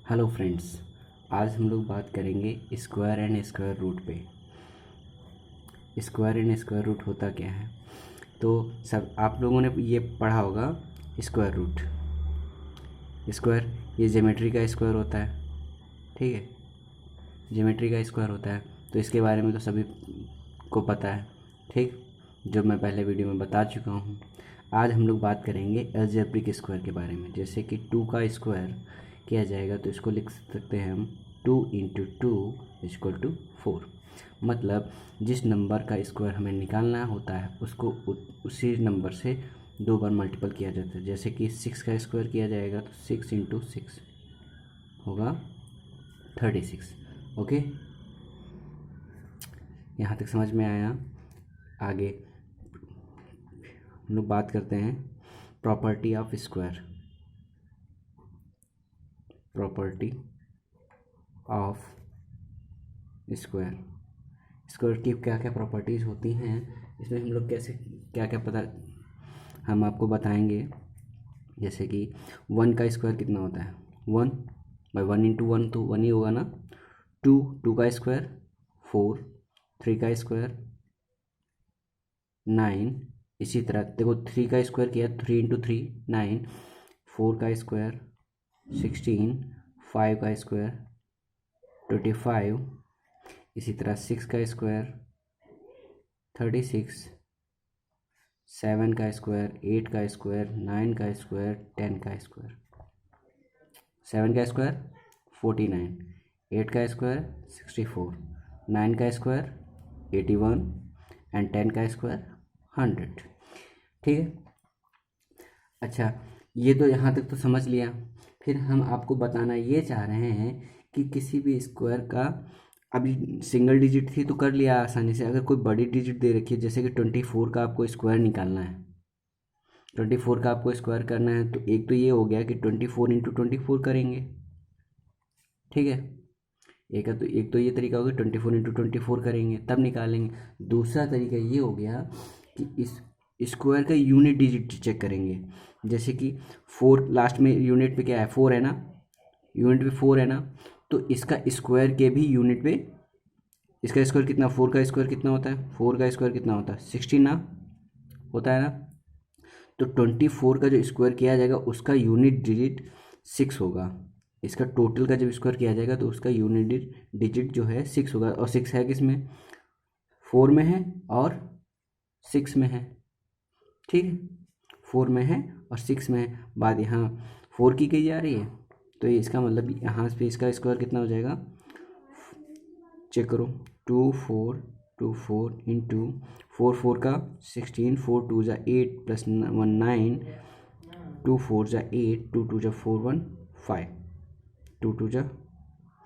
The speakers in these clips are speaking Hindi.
हेलो फ्रेंड्स, आज हम लोग बात करेंगे स्क्वायर एंड स्क्वायर रूट पे। स्क्वायर एंड स्क्वायर रूट होता क्या है? तो सब आप लोगों ने ये पढ़ा होगा। स्क्वायर रूट, स्क्वायर ये ज्योमेट्री का स्क्वायर होता है, ठीक है। ज्योमेट्री का स्क्वायर होता है, तो इसके बारे में तो सभी को पता है, ठीक, जो मैं पहले वीडियो में बता चुका हूँ। आज हम लोग बात करेंगे अलजेब्रिक स्क्वायर के बारे में। जैसे कि 2 का स्क्वायर किया जाएगा तो इसको लिख सकते हैं हम 2 × 2 = 4। मतलब जिस नंबर का स्क्वायर हमें निकालना होता है उसको उसी नंबर से 2 बार मल्टीपल किया जाता है। जैसे कि 6 का स्क्वायर किया जाएगा तो 6 × 6 होगा 36। ओके, यहाँ तक समझ में आया? आगे हम लोग बात करते हैं property of square. Property of square, square की क्या क्या प्रॉपर्टीज़ होती हैं, इसमें हम लोग कैसे क्या क्या पता हम आपको बताएंगे। जैसे कि 1 का स्क्वायर कितना होता है? 1/1 × 1 तो 1 ही होगा ना। 2 का स्क्वायर 4, 3 का स्क्वायर 9। इसी तरह देखो 3 का स्क्वायर किया 3 × 3 9, 4 का स्क्वायर 16, 5 का स्क्वायर 25। इसी तरह 6 का स्क्वायर 36, 7 का स्क्वायर 8 का स्क्वायर 9 का स्क्वायर 10 का स्क्वायर। 7 का स्क्वायर 49, 8 का स्क्वायर 64, 9 का स्क्वायर 81 एंड 10 का स्क्वायर 100। ठीक है। अच्छा, ये तो यहाँ तक तो समझ लिया। फिर हम आपको बताना ये चाह रहे हैं कि किसी भी स्क्वायर का, अभी सिंगल डिजिट थी तो कर लिया आसानी से। अगर कोई बड़ी डिजिट दे रखी है, जैसे कि 24 का आपको स्क्वायर निकालना है, 24 का आपको स्क्वायर करना है, तो एक तो ये हो गया कि 24 × 24 करेंगे, ठीक है। एक तो ये तरीका हो गया, 24 × 24 करेंगे तब निकालेंगे। दूसरा तरीका ये हो गया कि इस स्क्वायर का यूनिट डिजिट चेक करेंगे। जैसे कि 4 लास्ट में यूनिट पे क्या है? 4 है ना, यूनिट पे 4 है ना, तो इसका स्क्वायर के भी यूनिट पे, इसका स्क्वायर कितना, 4 का स्क्वायर कितना होता है? 4 का स्क्वायर कितना होता है? 16 ना, होता है ना। तो 24 का जो स्क्वायर किया जाएगा उसका यूनिट डिजिट 6 होगा। इसका टोटल का जब स्क्वायर किया जाएगा तो उसका यूनिट डिजिट जो है 6 होगा। और 6 है किस में? 4 में है और 6 में है, ठीक है। 4 में है और 6 में है। बात यहाँ 4 की कही जा रही है, तो ये इसका मतलब यहाँ पे इसका स्क्वायर कितना हो जाएगा? चेक करो, 2 4 2 4 × 4 4 का 16, 4 2 = 8 + 1 9, 2 4 = 8, 2 2 = 4 1 5, 2 2 =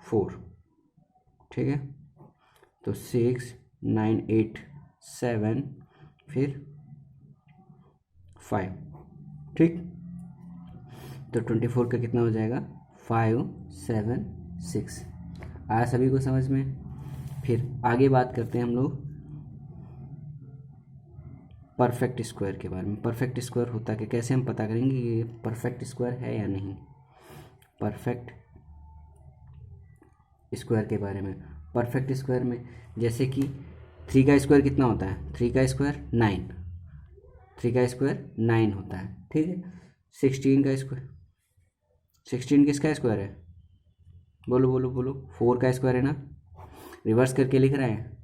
4, ठीक है। तो 6 9 8 7 फिर 5, ठीक। तो 24 का कितना हो जाएगा? 5 7 6। आया सभी को समझ में? फिर आगे बात करते हैं हम लोग परफेक्ट स्क्वायर के बारे में। परफेक्ट स्क्वायर होता है कि कैसे हम पता करेंगे कि ये परफेक्ट स्क्वायर है या नहीं? परफेक्ट स्क्वायर के बारे में, परफेक्ट स्क्वायर में जैसे कि 3 का स्क्वायर कितना होता है? 3 का स्क्वायर 9, 3 का स्क्वायर 9 होता है, ठीक है। 16 का स्क्वायर, 16 किसका स्क्वायर है? बोलो बोलो बोलो। 4 का स्क्वायर है ना। रिवर्स करके लिख रहे हैं,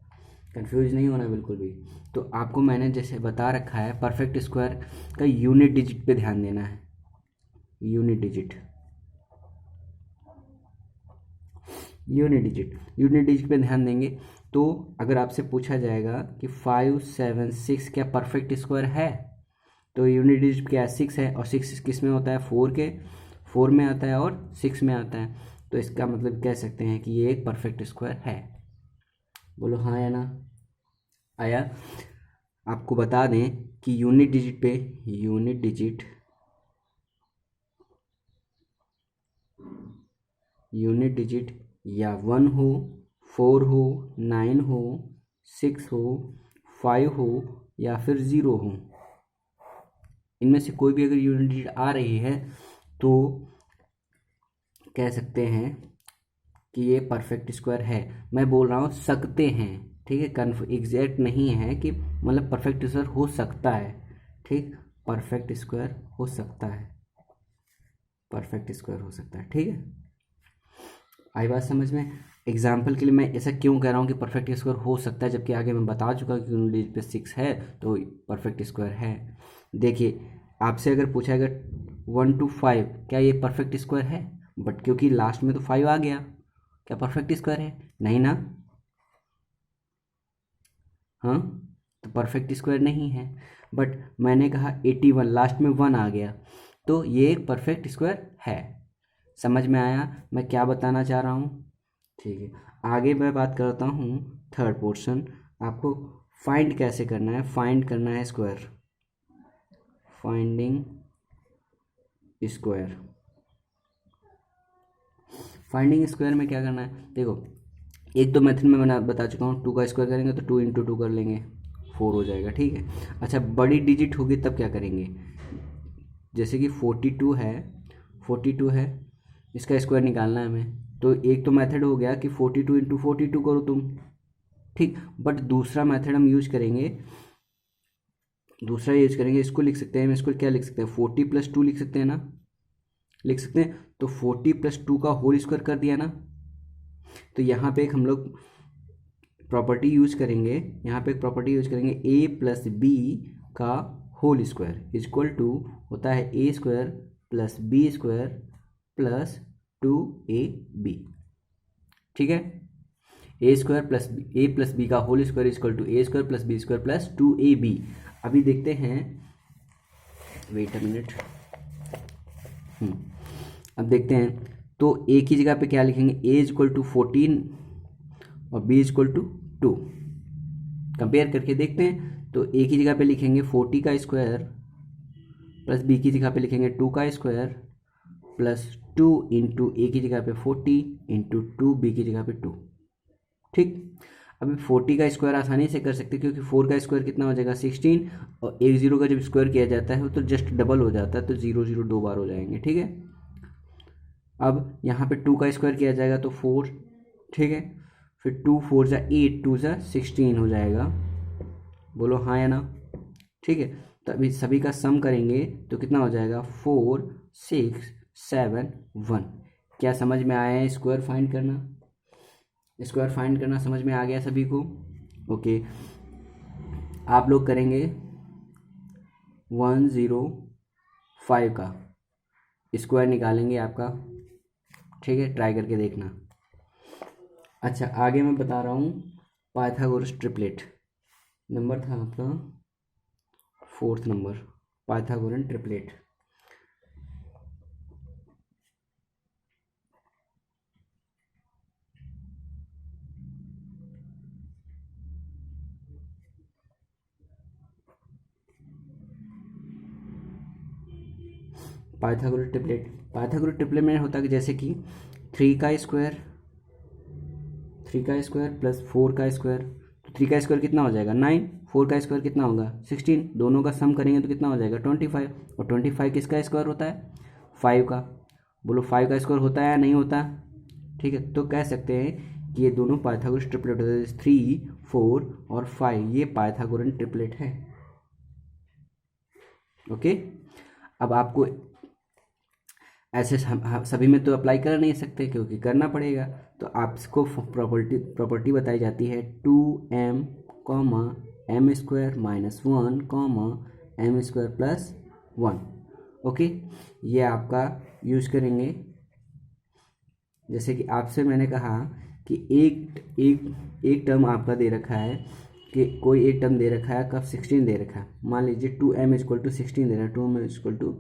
कंफ्यूज नहीं होना बिल्कुल भी। तो आपको मैंने जैसे बता रखा है, परफेक्ट स्क्वायर का यूनिट डिजिट पे ध्यान देना है। यूनिट डिजिट, यूनिट डिजिट पे ध्यान देंगे तो अगर आपसे पूछा जाएगा कि 5 7 6 क्या परफेक्ट स्क्वायर है, तो यूनिट डिजिट क्या है? 6 है। और 6 किस में होता है? 4 में आता है और 6 में आता है। तो इसका मतलब कह सकते हैं कि ये एक परफेक्ट स्क्वायर है। बोलो हाँ या ना? आया? आपको बता दें कि यूनिट डिजिट पे, यूनिट डिजिट या 1 हो, 4 हो, 9 हो, 6 हो, 5 हो या फिर 0 हो, इनमें से कोई भी अगर यूनिट डिजिट आ रही है तो कह सकते हैं कि ये परफेक्ट स्क्वायर है। मैं बोल रहा हूँ सकते हैं, ठीक है, एग्जैक्ट नहीं है कि मतलब परफेक्ट स्क्वायर हो सकता है, ठीक, परफेक्ट स्क्वायर हो सकता है, परफेक्ट स्क्वायर हो सकता है, ठीक है। आई बात समझ में। एग्जाम्पल के लिए मैं ऐसा क्यों कह रहा हूँ कि परफेक्ट स्क्वायर हो सकता है, जबकि आगे मैं बता चुका कि यूनिट डिजिट पे 6 है तो परफेक्ट स्क्वायर है। देखिए आपसे अगर पूछा गया 1 to 5 क्या ये परफेक्ट स्क्वायर है, बट क्योंकि लास्ट में तो 5 आ गया, क्या परफेक्ट स्क्वायर है? नहीं ना, हाँ, तो परफेक्ट स्क्वायर नहीं है। बट मैंने कहा 81, लास्ट में 1 आ गया तो ये एक परफेक्ट स्क्वायर है। समझ में आया मैं क्या बताना चाह रहा हूँ? ठीक है, आगे मैं बात करता हूँ थर्ड पोर्शन। आपको फाइंड कैसे करना है, फाइंड करना है square, finding square. Finding square में क्या करना है, देखो एक तो मेथड में बता चुका हूँ, 2 का स्क्वायर करेंगे तो 2 इंटू 2 कर लेंगे, 4 हो जाएगा, ठीक है। अच्छा बड़ी डिजिट होगी तब क्या करेंगे, जैसे कि 42 है, 42 है, इसका स्क्वायर निकालना है हमें, तो एक तो मेथड हो गया कि 42 इंटू 42 करो तुम, ठीक। बट दूसरा मेथड हम यूज करेंगे, इसको लिख सकते हैं, इसको क्या लिख सकते हैं, 40 प्लस 2 लिख सकते हैं ना, लिख सकते हैं। तो 40 प्लस 2 का होल स्क्वायर कर दिया ना, तो यहाँ पे एक हम लोग प्रॉपर्टी यूज करेंगे, यहाँ पे एक प्रॉपर्टी यूज करेंगे, a प्लस बी का होल स्क्वायर इजक्वल टू होता है A square plus B square plus 2ab, ठीक है। A square plus A plus B का whole square is equal to A square plus B square plus 2ab। अभी देखते हैं, वेट अ मिनट, अब देखते हैं, तो ए की जगह पे क्या लिखेंगे, ए इजक्वल टू 14 और बी इजक्वल टू 2, कंपेयर करके देखते हैं। तो ए की जगह पे लिखेंगे 40 का स्क्वायर प्लस बी की जगह पे लिखेंगे 2 का स्क्वायर प्लस 2 इंटू ए की जगह पे 40 इंटू 2 बी की जगह पे 2, ठीक। अभी 40 का स्क्वायर आसानी से कर सकते हैं क्योंकि 4 का स्क्वायर कितना हो जाएगा 16, और एक जीरो का जब स्क्वायर किया जाता है वो तो जस्ट डबल हो जाता है, तो 0 0 2 बार हो जाएंगे, ठीक है। अब यहाँ पे 2 का स्क्वायर किया जाएगा तो 4, ठीक है, फिर 2 4 जा 8, 2 जा 16 हो जाएगा, बोलो हाँ या ना, ठीक है। तो अभी सभी का सम करेंगे तो कितना हो जाएगा 4 6 7 1। क्या समझ में आया है स्क्वायर फाइंड करना, स्क्वायर फाइंड करना समझ में आ गया सभी को? ओके, आप लोग करेंगे 105 का स्क्वायर निकालेंगे आपका, ठीक है, ट्राई करके देखना। अच्छा आगे मैं बता रहा हूँ पाइथागोरस ट्रिपलेट, नंबर था आपका 4th number, Pythagorean triplet. Pythagoras triplet में होता है कि जैसे कि 3 का स्क्वायर प्लस 4 का स्क्वायर, तो 3 का स्क्वायर कितना हो जाएगा 9, 4 का स्क्वायर कितना होगा 16, दोनों का सम करेंगे तो कितना हो जाएगा 25, और 25 किसका स्क्वायर होता है 5 का, बोलो 5 का स्क्वायर होता है या नहीं होता, ठीक है। तो कह सकते हैं कि ये दोनों पाइथागोरस ट्रिपलेट होते हैं, 3 4 और 5 ये पाइथागोरन ट्रिपलेट है, ओके। अब आपको ऐसे सभी में तो अप्लाई कर नहीं सकते क्योंकि करना पड़ेगा, तो आपको प्रॉपर्टी बताई जाती है 2m comma M square minus 1 comma M square plus 1, okay. ये आपका यूज करेंगे, जैसे कि आपसे मैंने कहा कि एक टर्म आपका दे रखा है, कि कोई एक टर्म दे रखा है, कब 16 दे रखा है, मान लीजिए 2m इक्वल टू 16 दे रहा है, 2m इक्वल टू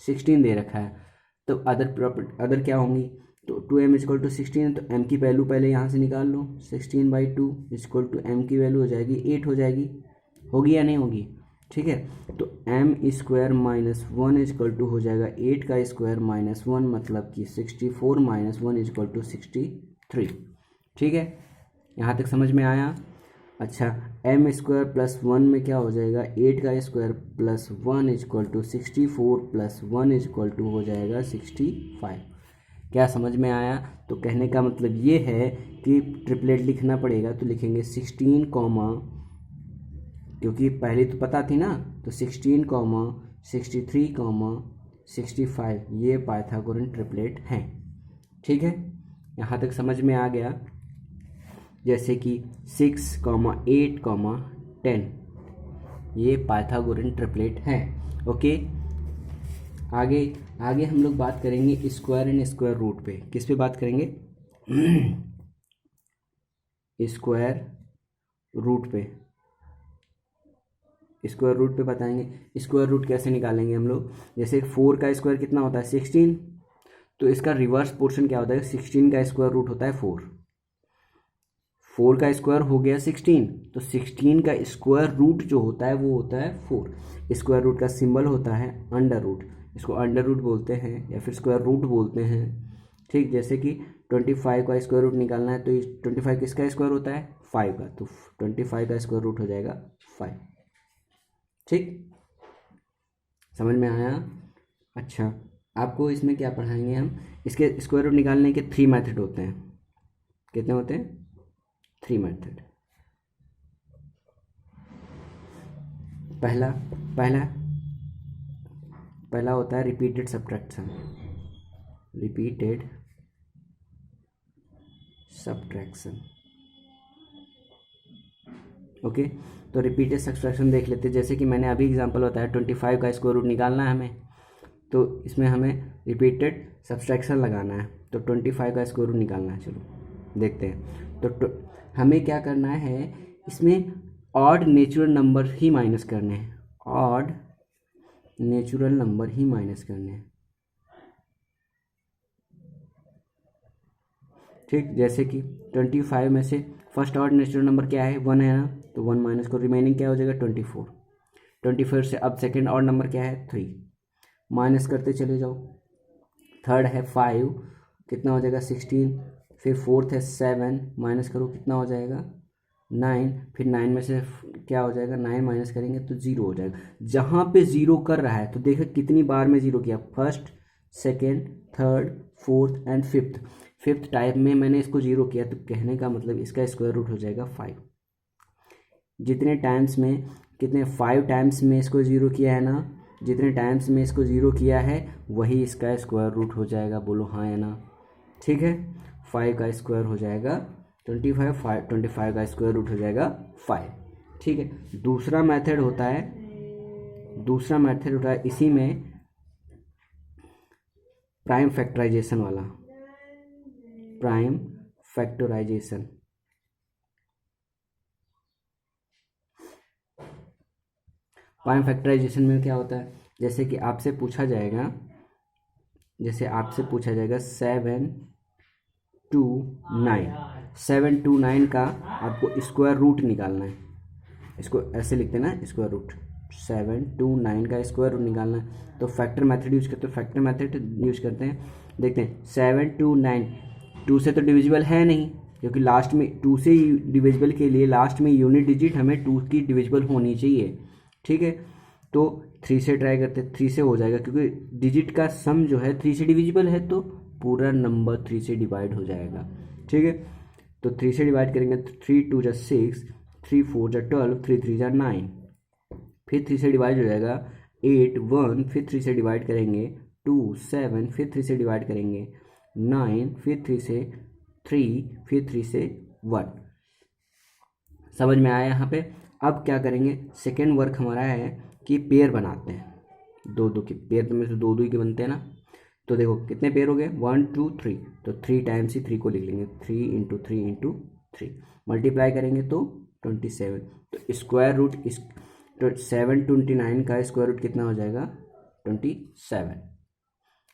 16 दे रखा है, तो अदर क्या होंगी, तो 2m इक्वल टू 16 तो m की वैल्यू पहले यहाँ से निकाल लो, 16/2 इक्वल टू m की वैल्यू हो जाएगी 8 हो जाएगी, होगी या नहीं होगी, ठीक है। तो m square minus 1 equal to हो जाएगा 8 का स्क्वायर माइनस 1, मतलब कि 64 माइनस 1 इक्वल टू 63, ठीक है, यहाँ तक समझ में आया। अच्छा m स्क्वायर प्लस 1 में क्या हो जाएगा 8 का square plus 1 equal to 64 plus 1 equal to हो जाएगा 65। क्या समझ में आया? तो कहने का मतलब ये है कि ट्रिपलेट लिखना पड़ेगा, तो लिखेंगे 16 कॉमा, क्योंकि पहले तो पता थी ना, तो 16 कॉमा 63 कॉमा 65 ये पाइथागोरन ट्रिपलेट हैं। ठीक है, यहाँ तक समझ में आ गया। जैसे कि 6 कॉमा 8 कॉमा 10 ये पाइथागोरन ट्रिपलेट हैं। ओके, आगे आगे हम लोग बात करेंगे स्क्वायर एंड स्क्वायर रूट पे। किस पे बात करेंगे? स्क्वायर रूट पे। स्क्वायर रूट पे बताएंगे स्क्वायर रूट कैसे निकालेंगे हम लोग। जैसे 4 का स्क्वायर कितना होता है? 16। तो इसका रिवर्स पोर्शन क्या होता है? 16 का स्क्वायर रूट होता है 4। 4 का स्क्वायर हो गया 16, तो 16 का स्क्वायर रूट जो होता है वो होता है 4। स्क्वायर रूट का सिंबल होता है अंडर रूट, इसको अंडर रूट बोलते हैं या फिर स्क्वायर रूट बोलते हैं। ठीक, जैसे कि 25 का स्क्वायर रूट निकालना है, तो 25 किसका स्क्वायर होता है? 5 का, तो 25 का स्क्वायर रूट हो जाएगा 5। ठीक, समझ में आया? अच्छा, आपको इसमें क्या पढ़ाएंगे हम? इसके स्क्वायर रूट निकालने के 3 मेथड होते हैं। कितने होते हैं? 3 मेथड। पहला पहला पहला होता है repeated subtraction. Repeated subtraction. Okay, तो रिपीटेड सब्ट्रैक्शन देख लेते हैं। जैसे कि मैंने अभी एग्जांपल बताया, 25 का स्क्वायर रूट निकालना है हमें, तो इसमें हमें रिपीटेड सब्ट्रैक्शन लगाना है, तो 25 का स्क्वायर रूट निकालना है। चलो देखते हैं। तो हमें क्या करना है, इसमें ऑड नेचुरल नंबर ही माइनस करने हैं। ऑड नेचुरल नंबर ही माइनस करने हैं। ठीक, जैसे कि 25 में से फर्स्ट ऑड नेचुरल नंबर क्या है? 1 है ना, तो 1 माइनस को रिमेनिंग क्या हो जाएगा? 24। 24 से अब सेकेंड ऑड नंबर क्या है? 3, माइनस करते चले जाओ। थर्ड है 5, कितना हो जाएगा? 16। फिर फोर्थ है 7, माइनस करो, कितना हो जाएगा? 9। फिर 9 में से क्या हो जाएगा? 9 माइनस करेंगे तो 0 हो जाएगा। जहाँ पे 0 कर रहा है तो देखो कितनी बार में 0 किया, first, second, third, fourth and fifth type में मैंने इसको 0 किया, तो कहने का मतलब इसका स्क्वायर रूट हो जाएगा 5। जितने टाइम्स में, कितने 5 टाइम्स में इसको 0 किया है ना, जितने टाइम्स में इसको 0 किया है वही इसका स्क्वायर रूट हो जाएगा। बोलो हाँ या ना? ठीक है, 5 का स्क्वायर हो जाएगा 25, 25 का स्क्वायर रूट हो जाएगा 5। ठीक है, दूसरा मेथड होता है इसी में प्राइम फैक्टराइजेशन वाला। Prime factorization. प्राइम फैक्टराइजेशन में क्या होता है? जैसे कि आपसे पूछा जाएगा 7 to 9, 7 to 9 का आपको स्क्वायर रूट निकालना है। इसको ऐसे लिखते हैं ना, स्क्वायर रूट। 7 to 9 का स्क्वायर रूट निकालना है, तो फैक्टर मेथड यूज करते हैं। देखते हैं 7 to 9, 2 से तो डिविजिबल है नहीं, क्योंकि लास्ट में 2 से डिविजिबल के लिए लास्ट में यूनिट डिजिट हमें 2 की डिविजिबल होनी चाहिए। ठीक है, तो 3 से ट्राई करते हैं, 3 से हो जाएगा, क्योंकि डिजिट का सम जो है 3 से डिविजिबल है, तो पूरा नंबर 3 से डिवाइड हो जाएगा। ठीक है, तो 3 से डिवाइड करेंगे तो 3 2 जा 6, 3 4 जा 12, 3 3 जा 9। फिर 3 से डिवाइड हो जाएगा 8 1, फिर 3 से डिवाइड करेंगे 2 7, फिर 3 से डिवाइड करेंगे 9, फिर 3 से 3, फिर 3 से 1। समझ में आया यहाँ पे? अब क्या करेंगे, सेकेंड वर्क हमारा है कि पेयर बनाते हैं। दो दो के पेयर में से 2 2 के बनते हैं ना, तो देखो कितने पेयर हो गए? 1 2 3, तो 3 टाइम्स ही 3 को लिख लेंगे, 3 इंटू 3 इंटू 3, मल्टीप्लाई करेंगे तो 27। तो स्क्वायर रूट 729 का स्क्वायर रूट कितना हो जाएगा? 27।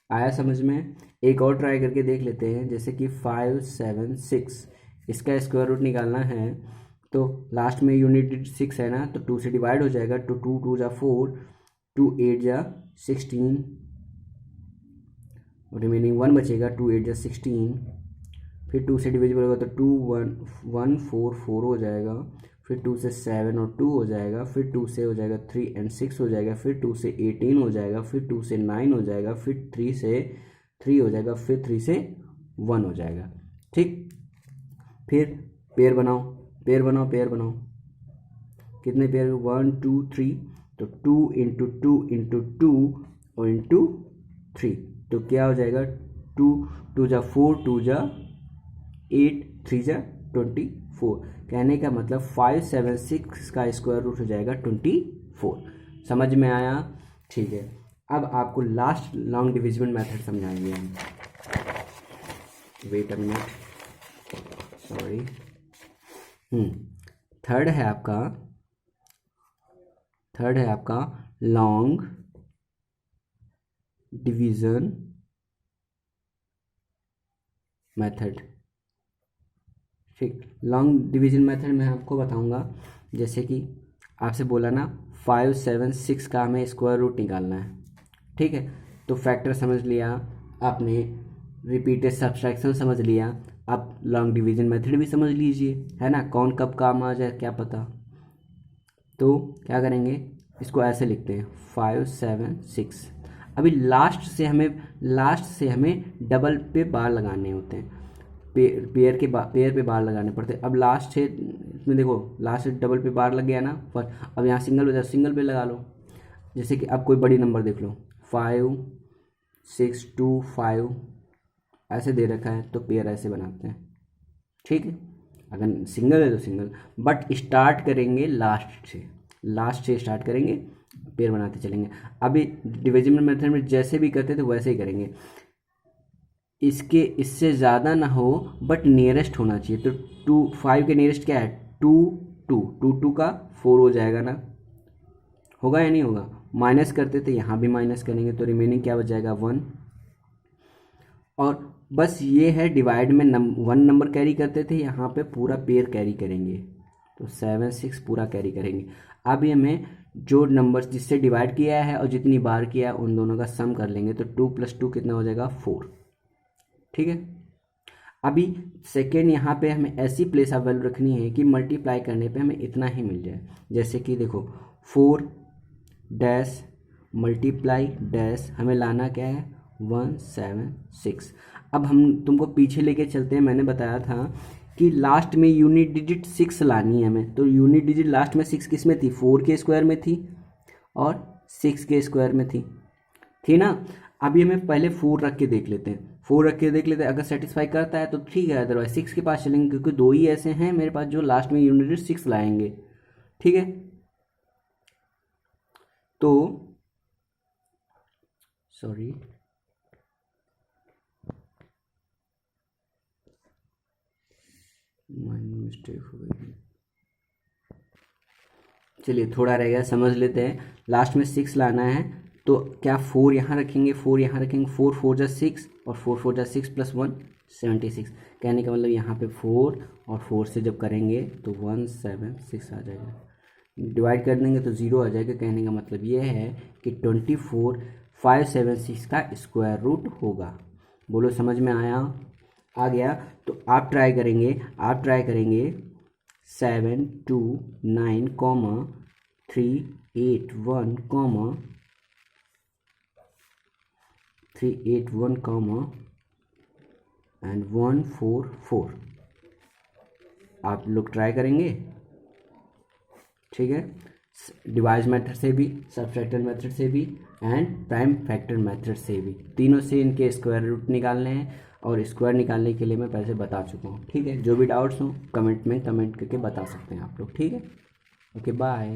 आया समझ में? एक और ट्राई करके देख लेते हैं, जैसे कि 5 7 6, इसका स्क्वायर रूट निकालना है, तो लास्ट में यूनिट डिजिट 6 है ना, तो 2 से डिवाइड हो जाएगा, तो 2 2 जा 4, 2 8 जा 16, रिमेनिंग 1 बचेगा, 2 8 जा 16। फिर 2 से डिविजिबल होगा तो 2 1 1 4 4 हो जाएगा, फिर 2 से 7 और 2 हो जाएगा, फिर 2 से हो जाएगा 3 एंड 6 हो जाएगा, फिर 2 से 18 हो जाएगा, फिर 2 से 9 हो जाएगा, फिर 3 से 3 हो जाएगा, फिर 3 से 1 हो जाएगा। ठीक, फिर पेयर बनाओ, पेयर बनाओ, पेयर बनाओ। कितने पेयर? 1 2 3, तो 2 इंटू 2 इंटू 2 और इंटू 3, तो क्या हो जाएगा? 2 2 जा 4, 2 जा 8, 3 जा 24। कहने का मतलब 576 का स्क्वायर रूट हो जाएगा 24। समझ में आया? ठीक है, अब आपको लास्ट लॉन्ग डिविजन मेथड समझाएंगे हम। Wait a minute, sorry. Third है आपका लॉन्ग डिवीजन मेथड। ठीक, लॉन्ग डिवीजन मेथड में आपको बताऊंगा, जैसे कि आपसे बोला ना 5 7 6 का हमें स्क्वायर रूट निकालना है। ठीक है, तो फैक्टर समझ लिया आपने, रिपीटेड सब्सट्रैक्शन समझ लिया, आप लॉन्ग डिवीजन मेथड भी समझ लीजिए, है ना, कौन कब काम आ जाए क्या पता। तो क्या करेंगे, इसको ऐसे लिखते हैं 5 7 6। अभी लास्ट से हमें डबल पे बार लगाने होते हैं, पेयर पे बार लगाने पड़ते हैं। अब लास्ट है इसमें देखो, लास्ट से डबल पे बार लग गया ना फर्स्ट, अब यहाँ सिंगल पे, सिंगल पे लगा लो। जैसे कि अब कोई बड़ी नंबर देख लो, 5 6 2 5 ऐसे दे रखा है, तो पेयर ऐसे बनाते हैं। ठीक है, अगर सिंगल है तो सिंगल, बट स्टार्ट करेंगे लास्ट से स्टार्ट करेंगे, पेयर बनाते चलेंगे। अभी डिविजन मेथड में जैसे भी करते थे वैसे ही करेंगे, इससे ज़्यादा ना हो बट नियरेस्ट होना चाहिए। तो 5 के नियरेस्ट क्या है? 2 2 2 का 4 हो जाएगा ना, होगा या नहीं होगा? माइनस करते थे, यहाँ भी माइनस करेंगे तो रिमेनिंग क्या बच जाएगा? 1। और बस ये है, डिवाइड में 1 नंबर कैरी करते थे, यहाँ पे पूरा पेयर कैरी करेंगे, तो 7 6 पूरा कैरी करेंगे। अब ये हमें जो नंबर जिससे डिवाइड किया है और जितनी बार किया है उन दोनों का सम कर लेंगे, तो 2 + 2 कितना हो जाएगा? 4। ठीक है, अभी सेकेंड यहाँ पे हमें ऐसी प्लेस ऑफ वैल्यू रखनी है कि मल्टीप्लाई करने पे हमें इतना ही मिल जाए। जैसे कि देखो 4 डैश मल्टीप्लाई डैश, हमें लाना क्या है? 176। अब हम तुमको पीछे लेके चलते हैं, मैंने बताया था कि लास्ट में यूनिट डिजिट 6 लानी है हमें, तो यूनिट डिजिट लास्ट में 6 किस में थी? 4 के स्क्वायर में थी और 6 के स्क्वायर में थी ना। अभी हमें पहले 4 रख के देख लेते हैं, 4 रख के देख लेते हैं, अगर सेटिस्फाई करता है तो ठीक है, अदरवाइज 6 के पास चलेंगे, क्योंकि 2 ही ऐसे हैं मेरे पास जो लास्ट में यूनिट डिजिट 6 लाएंगे। ठीक है, तो सॉरी, मिस्टेक हो गई, चलिए थोड़ा रह गया, समझ लेते हैं। लास्ट में 6 लाना है, तो क्या 4 यहाँ रखेंगे, 4 यहाँ रखेंगे, 4 4 जा 6 और 4 4 जा 6 + 1 76। कहने का मतलब यहाँ पे 4 और 4 से जब करेंगे तो 176 आ जाएगा, डिवाइड कर देंगे तो 0 आ जाएगा। कहने का मतलब ये है कि 24 576 का स्क्वायर रूट होगा। बोलो समझ में आया? आ गया? तो आप ट्राई करेंगे 7 2 9 3 8 1 3 8 1 एंड 1 4 4, आप लोग ट्राई करेंगे। ठीक है, डिवाइस मेथड से भी, सबट्रैक्टर मेथड से भी एंड प्राइम फैक्टर मेथड से भी, तीनों से इनके स्क्वायर रूट निकालने हैं, और स्क्वायर निकालने के लिए मैं पहले बता चुका हूँ। ठीक है, जो भी डाउट्स हो कमेंट में कमेंट करके बता सकते हैं आप लोग। ठीक है, ओके बाय।